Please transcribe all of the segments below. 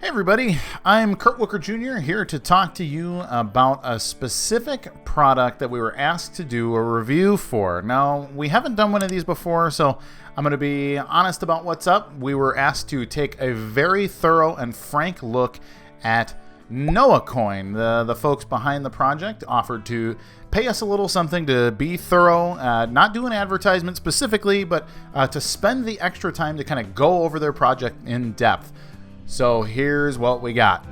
Hey everybody, I'm Kurt Wooker Jr. here to talk to you about a specific product that we were asked to do a review for. Now, we haven't done one of these before, so I'm going to be honest about what's up. We were asked to take a very thorough and frank look at Noah Coin. The folks behind the project offered to pay us a little something to be thorough, not do an advertisement specifically, but to spend the extra time to kind of go over their project in depth. So here's what we got.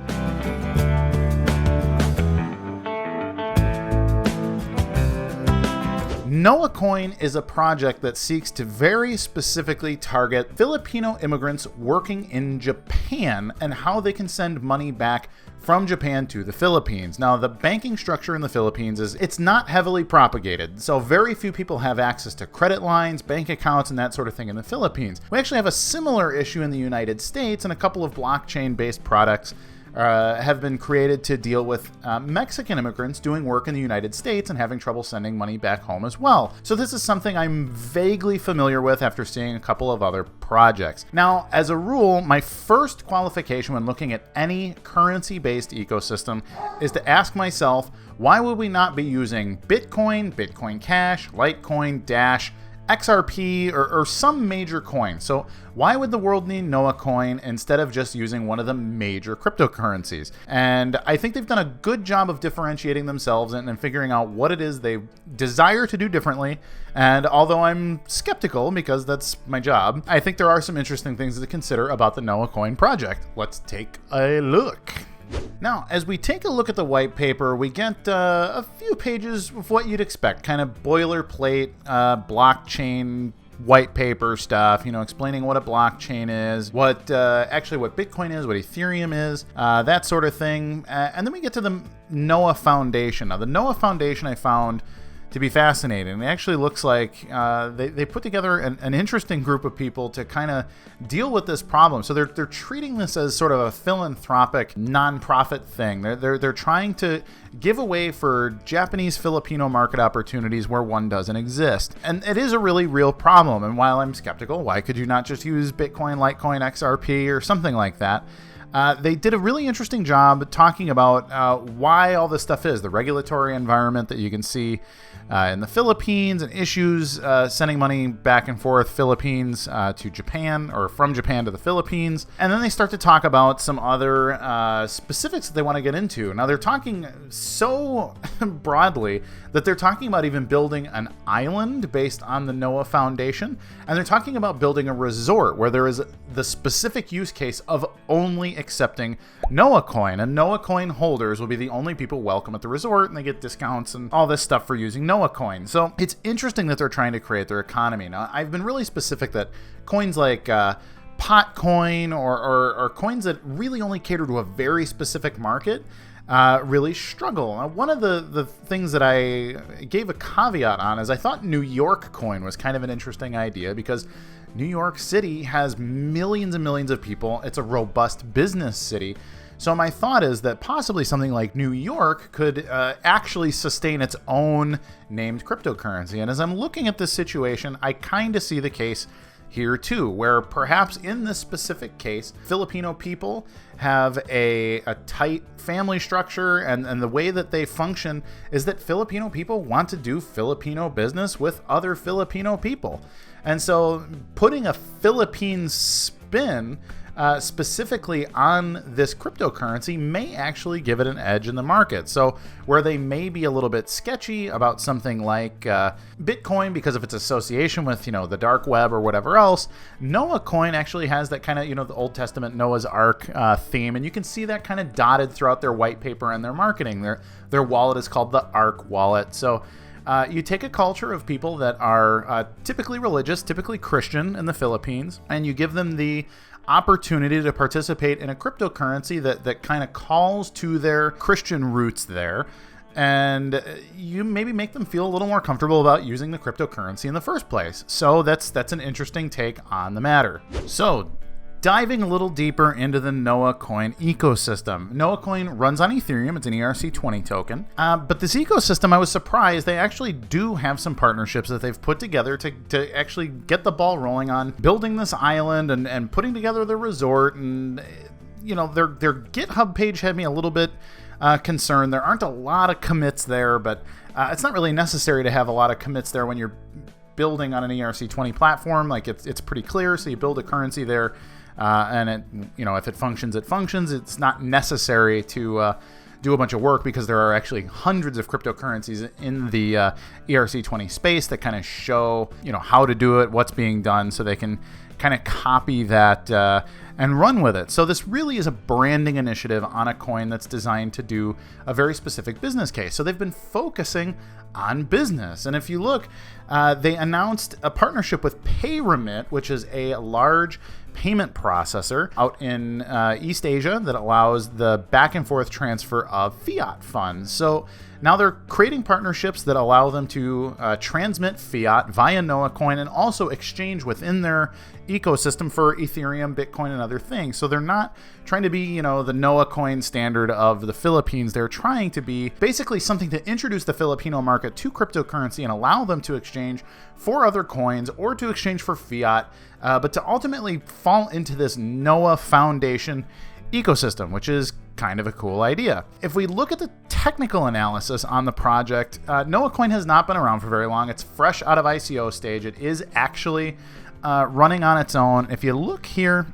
Noah Coin is a project that seeks to very specifically target Filipino immigrants working in Japan and how they can send money back from Japan to the Philippines. Now, the banking structure in the Philippines it's not heavily propagated, so very few people have access to credit lines, bank accounts, and that sort of thing in the Philippines. We actually have a similar issue in the United States, and a couple of blockchain-based products have been created to deal with Mexican immigrants doing work in the United States and having trouble sending money back home as well. So this is something I'm vaguely familiar with after seeing a couple of other projects. Now, as a rule, my first qualification when looking at any currency-based ecosystem is to ask myself, why would we not be using Bitcoin, Bitcoin Cash, Litecoin, Dash, XRP, or some major coin? So why would the world need Noah Coin instead of just using one of the major cryptocurrencies? And I think they've done a good job of differentiating themselves and figuring out what it is they desire to do differently. And although I'm skeptical because that's my job, I think there are some interesting things to consider about the Noah Coin project. Let's take a look. Now, as we take a look at the white paper, we get a few pages of what you'd expect, kind of boilerplate blockchain white paper stuff, explaining what a blockchain is, what Bitcoin is, what Ethereum is, that sort of thing. And then we get to the Noah Foundation. Now, the Noah Foundation I found to be fascinating. It actually looks like they put together an interesting group of people to kind of deal with this problem. So they're treating this as sort of a philanthropic nonprofit thing. They're trying to give away for Japanese Filipino market opportunities where one doesn't exist. And it is a really real problem. And while I'm skeptical, why could you not just use Bitcoin, Litecoin, XRP, or something like that? They did a really interesting job talking about why all this stuff is, the regulatory environment that you can see in the Philippines and issues sending money back and forth Philippines to Japan or from Japan to the Philippines. And then they start to talk about some other specifics that they want to get into. Now, they're talking so broadly that they're talking about even building an island based on the Noah Foundation. And they're talking about building a resort where there is the specific use case of only accepting Noah Coin. And Noah Coin holders will be the only people welcome at the resort, and they get discounts and all this stuff for using Noah Coin. So it's interesting that they're trying to create their economy. Now, I've been really specific that coins like Potcoin or coins that really only cater to a very specific market really struggle. Now, one of the things that I gave a caveat on is I thought New York Coin was kind of an interesting idea because New York City has millions and millions of people. It's a robust business city. So my thought is that possibly something like New York could actually sustain its own named cryptocurrency. And as I'm looking at this situation, I kind of see the case here too, where perhaps in this specific case, Filipino people have a tight family structure, and the way that they function is that Filipino people want to do Filipino business with other Filipino people. And so putting a Philippine spin specifically on this cryptocurrency may actually give it an edge in the market. So where they may be a little bit sketchy about something like Bitcoin because of its association with, the dark web or whatever else, Noah Coin actually has that kind of, the Old Testament Noah's Ark theme. And you can see that kind of dotted throughout their white paper and their marketing. Their wallet is called the Ark wallet. So you take a culture of people that are typically religious, typically Christian in the Philippines, and you give them the opportunity to participate in a cryptocurrency that kind of calls to their Christian roots there. And you maybe make them feel a little more comfortable about using the cryptocurrency in the first place. So that's an interesting take on the matter. So diving a little deeper into the Noah Coin ecosystem. Noah Coin runs on Ethereum. It's an ERC20 token. But this ecosystem, I was surprised, they actually do have some partnerships that they've put together to actually get the ball rolling on building this island and putting together the resort. And their GitHub page had me a little bit concerned. There aren't a lot of commits there, but it's not really necessary to have a lot of commits there when you're building on an ERC20 platform. Like it's pretty clear. So you build a currency there, and it, if it functions, it functions. It's not necessary to do a bunch of work, because there are actually hundreds of cryptocurrencies in the ERC20 space that kind of show, how to do it, what's being done, so they can kind of copy that and run with it. So this really is a branding initiative on a coin that's designed to do a very specific business case. So they've been focusing on business. And if you look, they announced a partnership with PayRemit, which is a large payment processor out in East Asia that allows the back and forth transfer of fiat funds. So now they're creating partnerships that allow them to transmit fiat via Noah Coin and also exchange within their ecosystem for Ethereum, Bitcoin, and other things. So they're not trying to be, the Noah Coin standard of the Philippines. They're trying to be basically something to introduce the Filipino market to cryptocurrency and allow them to exchange for other coins or to exchange for fiat, but to ultimately fall into this Noah Foundation ecosystem, which is kind of a cool idea. If we look at the technical analysis on the project, Noah Coin has not been around for very long. It's fresh out of ICO stage. It is actually running on its own. If you look here,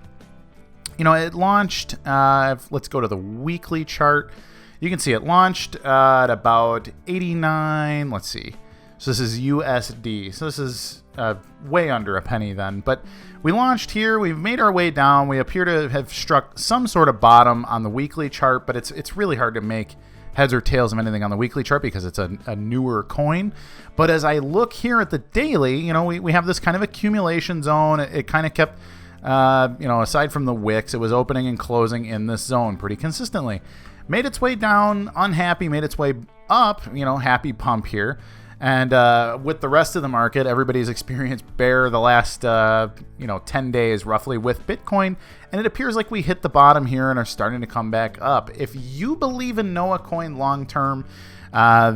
it launched, let's go to the weekly chart. You can see it launched at about 89, let's see. So this is USD. So this is way under a penny then. But we launched here. We've made our way down. We appear to have struck some sort of bottom on the weekly chart, but it's really hard to make heads or tails of anything on the weekly chart because it's a newer coin. But as I look here at the daily, we have this kind of accumulation zone. It kind of kept, aside from the wicks, it was opening and closing in this zone pretty consistently. Made its way down, unhappy, made its way up, happy pump here. And with the rest of the market, everybody's experienced bear the last, 10 days roughly with Bitcoin. And it appears like we hit the bottom here and are starting to come back up. If you believe in Noah Coin long term,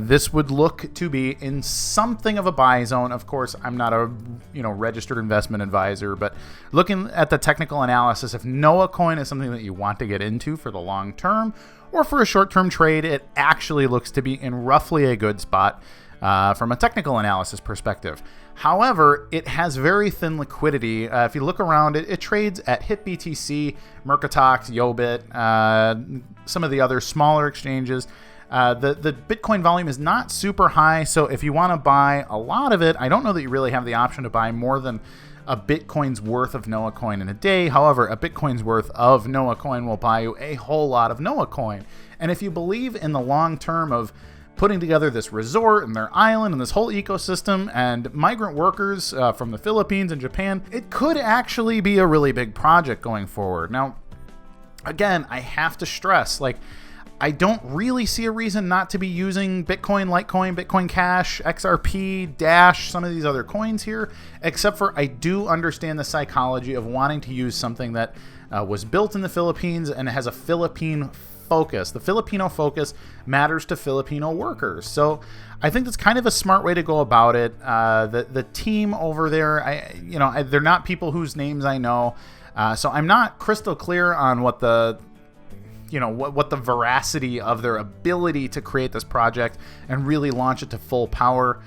this would look to be in something of a buy zone. Of course, I'm not a registered investment advisor, but looking at the technical analysis, if Noah Coin is something that you want to get into for the long term or for a short-term trade, it actually looks to be in roughly a good spot from a technical analysis perspective. However, it has very thin liquidity. If you look around, it trades at HitBTC, Mercatox, Yobit, some of the other smaller exchanges. The Bitcoin volume is not super high, so if you want to buy a lot of it, I don't know that you really have the option to buy more than a Bitcoin's worth of Noah Coin in a day. However, a Bitcoin's worth of Noah Coin will buy you a whole lot of Noah Coin. And if you believe in the long term of putting together this resort and their island and this whole ecosystem and migrant workers from the Philippines and Japan, it could actually be a really big project going forward. Now, again, I have to stress, I don't really see a reason not to be using Bitcoin, Litecoin, Bitcoin Cash, XRP, Dash, some of these other coins here, except for I do understand the psychology of wanting to use something that was built in the Philippines and has a Philippine focus. The Filipino focus matters to Filipino workers. So I think that's kind of a smart way to go about it. The team over there, they're not people whose names I know. So I'm not crystal clear on what the veracity of their ability to create this project and really launch it to full power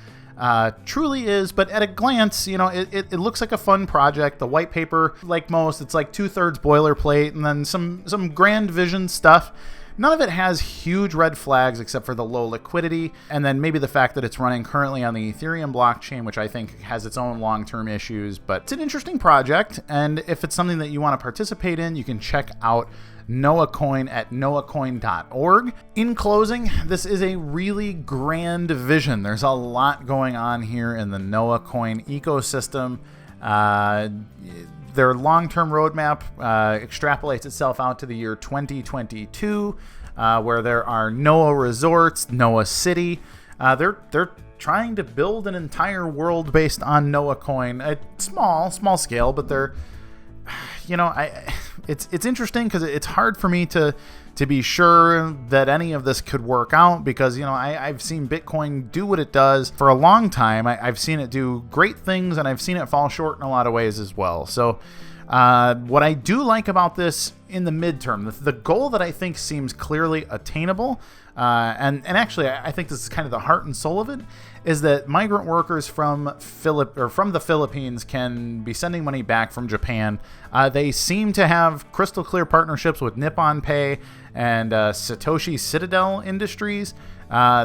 truly is. But at a glance, it looks like a fun project. The white paper, like most, it's like 2/3 boilerplate and then some grand vision stuff. None of it has huge red flags except for the low liquidity and then maybe the fact that it's running currently on the Ethereum blockchain, which I think has its own long-term issues. But it's an interesting project, and if it's something that you want to participate in, you can check out Noah Coin at noahcoin.org. In closing, this is a really grand vision. There's a lot going on here in the Noah Coin ecosystem. Their long-term roadmap extrapolates itself out to the year 2022, where there are Noah resorts, Noah City. They're trying to build an entire world based on Noah Coin. Small scale, but they're, it's interesting because it's hard for me to be sure that any of this could work out because, I've seen Bitcoin do what it does for a long time. I've seen it do great things and I've seen it fall short in a lot of ways as well. So what I do like about this in the midterm. The goal that I think seems clearly attainable, and actually I think this is kind of the heart and soul of it, is that migrant workers from the Philippines can be sending money back from Japan. They seem to have crystal clear partnerships with Nippon Pay and Satoshi Citadel Industries.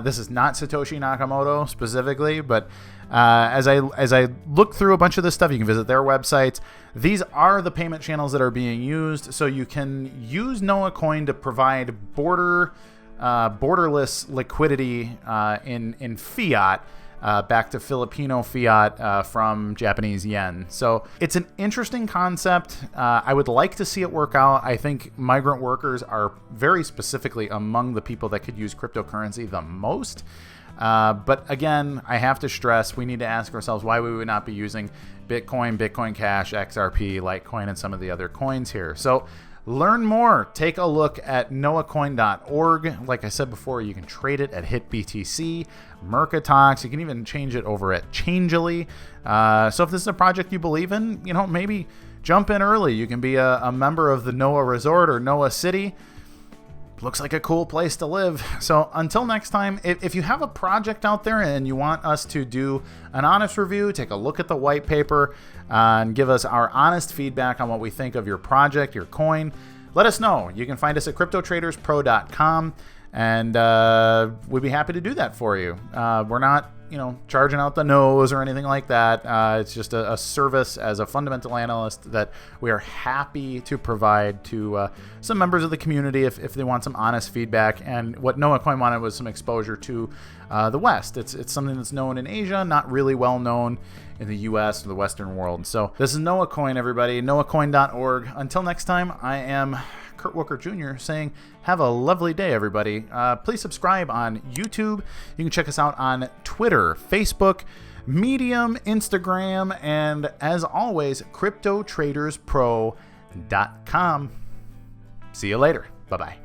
This is not Satoshi Nakamoto specifically, but as I look through a bunch of this stuff, you can visit their websites. These are the payment channels that are being used, so you can use Noah Coin to provide borderless liquidity in fiat back to Filipino fiat from Japanese yen. So it's an interesting concept. I would like to see it work out. I think migrant workers are very specifically among the people that could use cryptocurrency the most. But again, I have to stress, we need to ask ourselves why we would not be using Bitcoin, Bitcoin Cash, XRP, Litecoin, and some of the other coins here. So learn more. Take a look at noahcoin.org. Like I said before, you can trade it at HitBTC, Mercatox. You can even change it over at Changelly. So if this is a project you believe in, maybe jump in early. You can be a member of the Noah Resort or Noah City. Looks like a cool place to live. So until next time, if you have a project out there and you want us to do an honest review, take a look at the white paper and give us our honest feedback on what we think of your project, your coin, let us know. You can find us at cryptotraderspro.com, and we'd be happy to do that for you. We're not charging out the nose or anything like that. It's just a service as a fundamental analyst that we are happy to provide to some members of the community if they want some honest feedback. And what Noah Coin wanted was some exposure to the West. It's something that's known in Asia, not really well known in the US or the Western world. So this is Noah Coin, everybody. noahcoin.org. Until next time, I am Kurt Wooker Jr. saying, have a lovely day, everybody. Please subscribe on YouTube. You can check us out on Twitter, Facebook, Medium, Instagram, and as always, cryptotraderspro.com. See you later. Bye-bye.